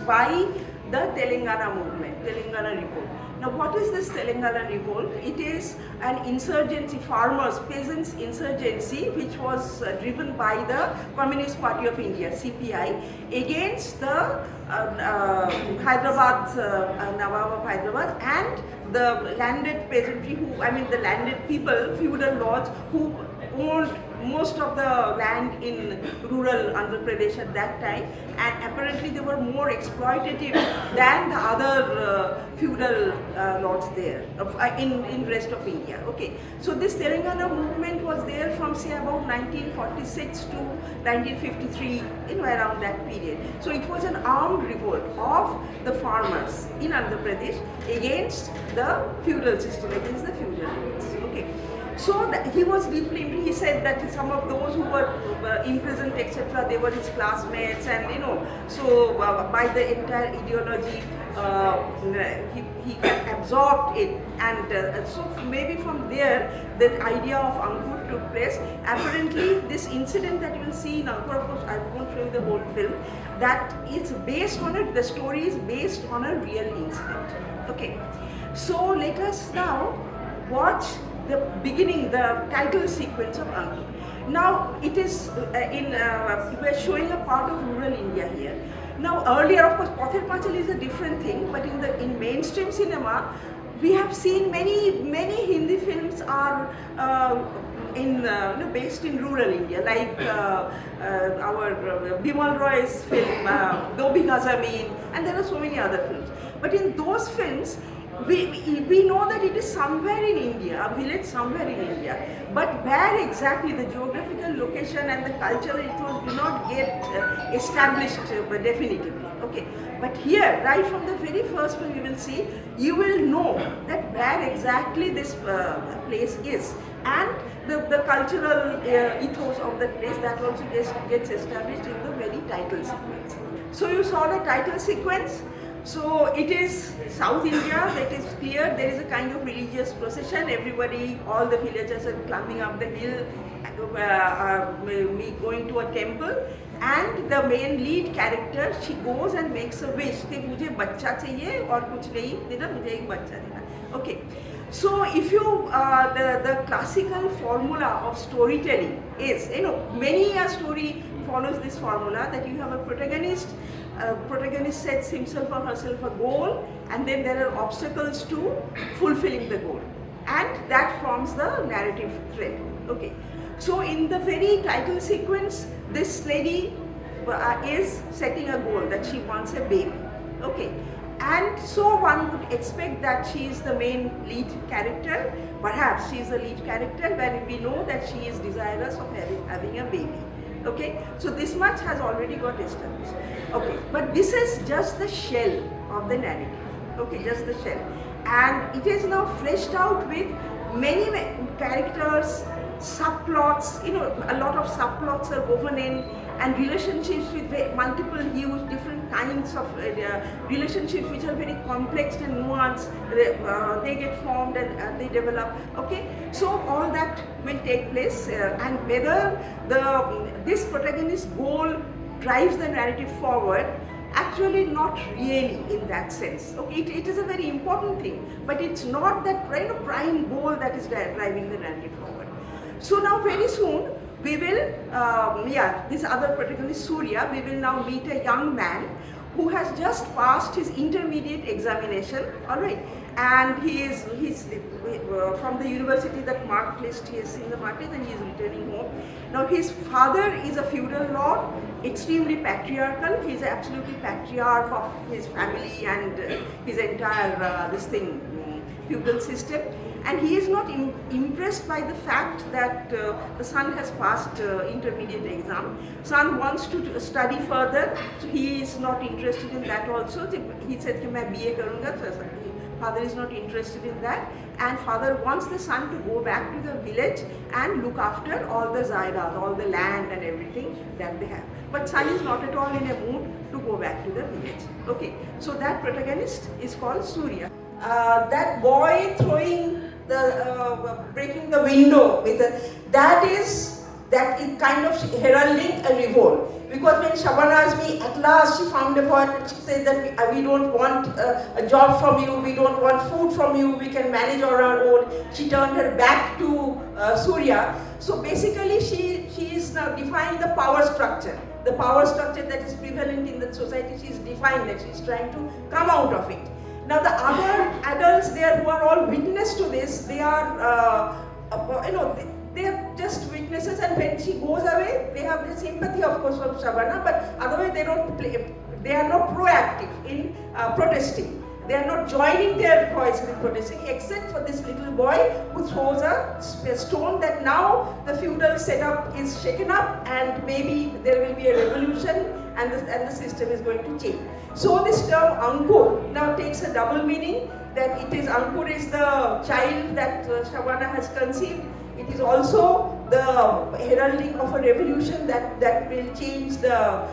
by the Telangana movement, Telangana Revolt. Now what is this Telangana Revolt? It is an insurgency, farmers, peasants insurgency, which was driven by the Communist Party of India, CPI, against the Hyderabad, Nawab of Hyderabad, and the landed peasantry the landed people, feudal lords who owned most of the land in rural Andhra Pradesh at that time, and apparently they were more exploitative than the other feudal lords there in rest of India. Okay, so this Telangana movement was there from say about 1946 to 1953, around that period. So it was an armed revolt of the farmers in Andhra Pradesh against the feudal system, against the feudal lords. Okay. So he was deeply, he said that some of those who were imprisoned, etc., they were his classmates, and so by the entire ideology, he absorbed it, and so maybe from there, the idea of Ankur took place. Apparently, this incident that you will see in Ankur, of course, I won't show you the whole film, that is based on it, the story is based on a real incident. Okay, so let us now watch the beginning, the title sequence of Ankur. Now it is we're showing a part of rural India here. Now earlier, of course, Pather Panchal is a different thing, but in mainstream cinema, we have seen many Hindi films are based in rural India, like our Bimal Roy's film, Do Bigha Zameen, and there are so many other films. But in those films, we know that it is somewhere in India, a village somewhere in India, but where exactly the geographical location and the cultural ethos do not get established definitively. Okay, but here, right from the very first one, you will know that where exactly this place is, and the cultural ethos of the place, that also gets established in the very title sequence. So you saw the title sequence. So it is South India, that is clear. There is a kind of religious procession. Everybody, all the villagers are climbing up the hill, going to a temple, and the main lead character, she goes and makes a wish कि मुझे बच्चा चाहिए और कुछ नहीं देना, मुझे एक बच्चा देना. Okay. So if you, the classical formula of storytelling is, many a story follows this formula, that you have a protagonist. Protagonist sets himself or herself a goal, and then there are obstacles to fulfilling the goal, and that forms the narrative thread. Okay, so in the very title sequence, this lady is setting a goal that she wants a baby. Okay, and so one would expect that she is the main lead character. Perhaps she is the lead character, when we know that she is desirous of having a baby. Okay, so this much has already got established. Okay, but this is just the shell of the narrative. Okay, just the shell, and it is now fleshed out with many characters, subplots. A lot of subplots are woven in, and relationships with multiple hues, different kinds of relationships which are very complex and nuanced. They get formed and they develop. Okay, so all that will take place, and whether this protagonist's goal drives the narrative forward, actually not really in that sense. Okay, it is a very important thing, but it's not that prime goal that is driving the narrative forward. So now very soon we will, this other protagonist, Surya, we will now meet a young man who has just passed his intermediate examination, alright, and he's from the university, that marked list, he has seen the market, and he is returning home. Now his father is a feudal lord, extremely patriarchal. He is absolutely patriarch of his family and his entire feudal system. And he is not impressed by the fact that the son has passed intermediate exam. Son wants to study further, so he is not interested in that also. He said कि मैं BA करूँगा, so father is not interested in that, and father wants the son to go back to the village and look after all the zairat, all the land and everything that they have. But son is not at all in a mood to go back to the village. Okay, so that protagonist is called Surya. That boy throwing breaking the window with that is that is kind of heralding a revolt. Because when Shabana Azmi, at last she found a point and she said that we don't want a job from you, we don't want food from you, we can manage on our own. She turned her back to Surya. So basically she is now defining the power structure. The power structure that is prevalent in the society, she is defining that, she is trying to come out of it. Now the other adults there who are all witness to this, they are, they are just witnesses, and when she goes away, they have the sympathy of course of Shabana, but otherwise they don't play, they are not proactive in protesting. They are not joining their voices in protesting, except for this little boy who throws a stone that now the feudal setup is shaken up and maybe there will be a revolution and the system is going to change. So this term Ankur now takes a double meaning, that it is Ankur is the child that Shabana has conceived. It is also the heralding of a revolution that will change the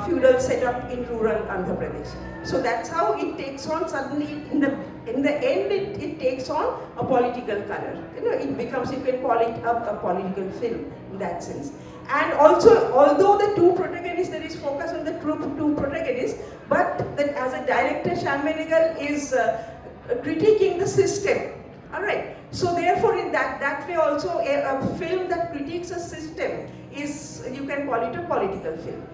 feudal setup in rural Andhra Pradesh. So that's how it takes on suddenly, in the end it takes on a political color. It becomes, you can call it a political film in that sense. And also, although the two protagonists, there is focus on the two protagonists, but as a director, Shyam Benegal is critiquing the system. Alright, so therefore in that way also a film that critiques a system is, you can call it a political film.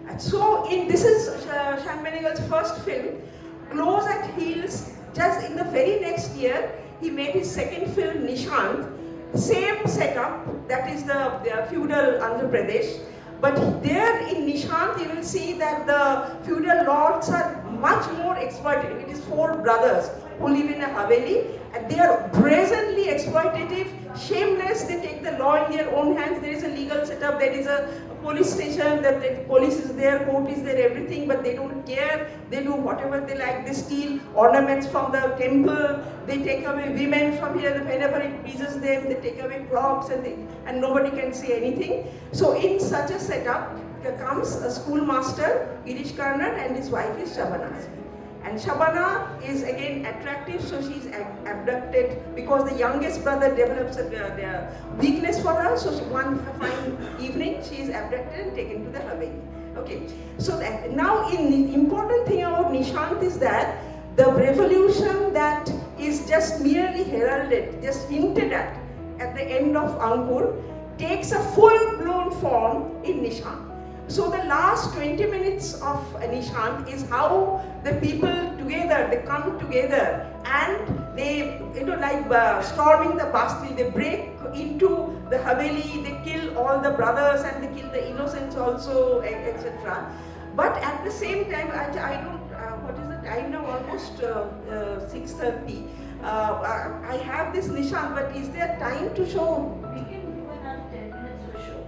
And so this is Shyam Benegal's first film. Close at heels, just in the very next year, he made his second film, Nishant. Same setup, that is the feudal Andhra Pradesh. But there in Nishant, you will see that the feudal lords are much more exploitative. It is four brothers who live in a Haveli, and they are brazenly exploitative, shameless. They take the law in their own hands. There is a legal setup, there is a police station, the police is there, court is there, everything, but they don't care. They do whatever they like. They steal ornaments from the temple. They take away women from here. Whenever it pleases them, they take away crops, and nobody can say anything. So in such a setup comes a schoolmaster, Girish Karnad, and his wife is Shabana Azmi. And Shabana is again attractive, so she's abducted because the youngest brother develops a weakness for her. So one fine evening, she is abducted and taken to the Haveli. Okay, so now the important thing about Nishant is that the revolution that is just merely heralded, just hinted at the end of Ankur, takes a full-blown form in Nishant. So the last 20 minutes of Nishant is how the people together, they come together and they, like storming the Bastille, they break into the Haveli, they kill all the brothers and they kill the innocents also, etc. But at the same time, I don't, what is the time now, almost 6:30. I have this Nishant, but is there time to show? We can do another 10 minutes for show.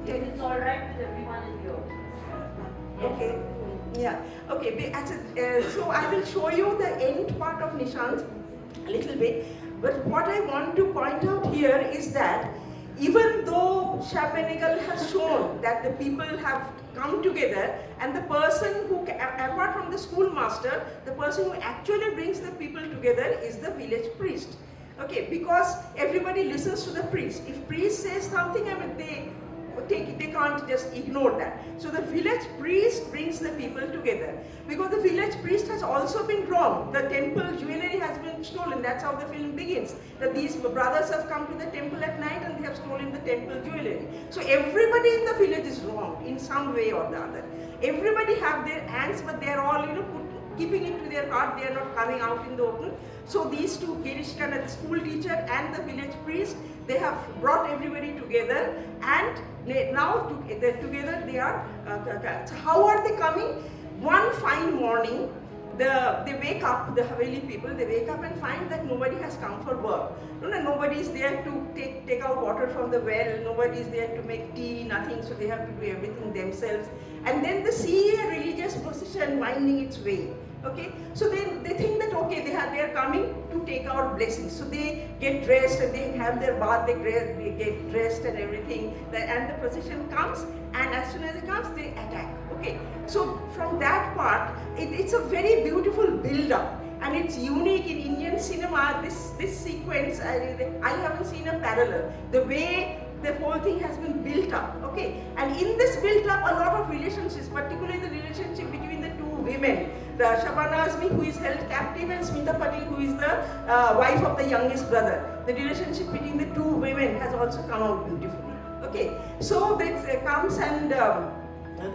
If it's alright with everyone in here. Yes. Okay. Yeah. Okay. So I will show you the end part of Nishant a little bit. But what I want to point out here is that even though Shyam Benegal has shown that the people have come together, and the person who, apart from the schoolmaster, the person who actually brings the people together is the village priest. Okay, because everybody listens to the priest. If priest says something, I mean, they can't just ignore that. So the village priest brings the people together. Because the village priest has also been wrong. The temple jewelry has been stolen. That's how the film begins. That these brothers have come to the temple at night and they have stolen the temple jewelry. So everybody in the village is wrong in some way or the other. Everybody have their hands, but they are all, keeping it to their heart. They are not coming out in the open. So these two, Girish Karnad, the school teacher and the village priest, they have brought everybody together, and now together they are, so how are they coming? One fine morning, they wake up, the Haveli people, they wake up and find that nobody has come for work. Nobody is there to take out water from the well, nobody is there to make tea, nothing, so they have to do everything themselves. And then they see a religious procession winding its way. Okay, so they think that okay, they are coming to take our blessings. So they get dressed and they have their bath, they get dressed and everything. And the procession comes, and as soon as it comes, they attack. Okay, so from that part, it's a very beautiful build-up, and it's unique in Indian cinema. This sequence, I haven't seen a parallel. The way the whole thing has been built up, okay? And in this built up, a lot of relationships, particularly the relationship between the two women, the Shabana Azmi, who is held captive, and Smita Patil, who is the wife of the youngest brother. The relationship between the two women has also come out beautifully, okay? So this comes and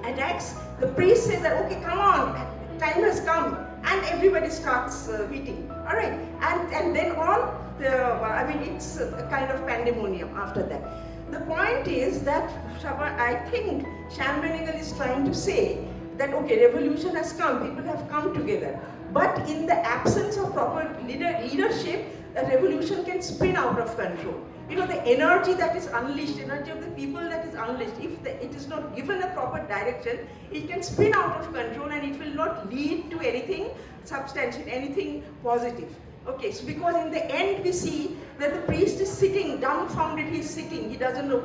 attacks. The priest says that, okay, come on, time has come, and everybody starts beating, all right? And then on, it's a kind of pandemonium after that. The point is that I think Shyam Benegal is trying to say that, okay, revolution has come, people have come together, but in the absence of proper leadership, a revolution can spin out of control. You know, the energy that is unleashed, energy of the people that is unleashed, if it is not given a proper direction, it can spin out of control and it will not lead to anything substantial, anything positive. Okay, so because in the end we see that the priest is sitting, dumbfounded, he's sitting, he doesn't know,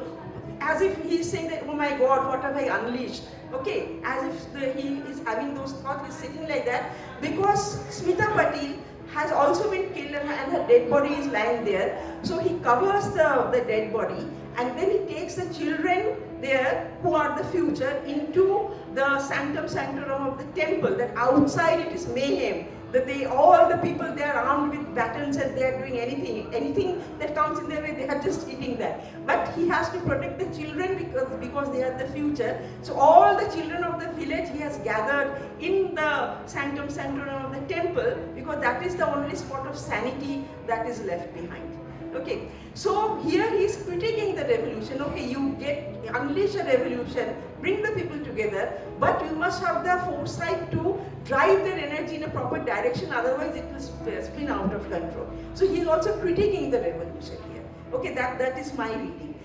as if he's saying that, oh my God, what have I unleashed? Okay, as if he is having those thoughts, he's sitting like that, because Smita Patil has also been killed and her dead body is lying there. So he covers the dead body, and then he takes the children there, who are the future, into the sanctum sanctorum of the temple, that outside it is mayhem, that all the people, they are armed with batons and they are doing anything that comes in their way, they are just eating that. But he has to protect the children because they are the future. So all the children of the village he has gathered in the sanctum sanctorum of the temple, because that is the only spot of sanity that is left behind. Okay, so here he is critiquing the revolution. Okay, you unleash a revolution, bring the people together, but you must have the foresight to drive their energy in a proper direction, otherwise it will spin out of control. So he is also critiquing the revolution here. Okay, that is my reading.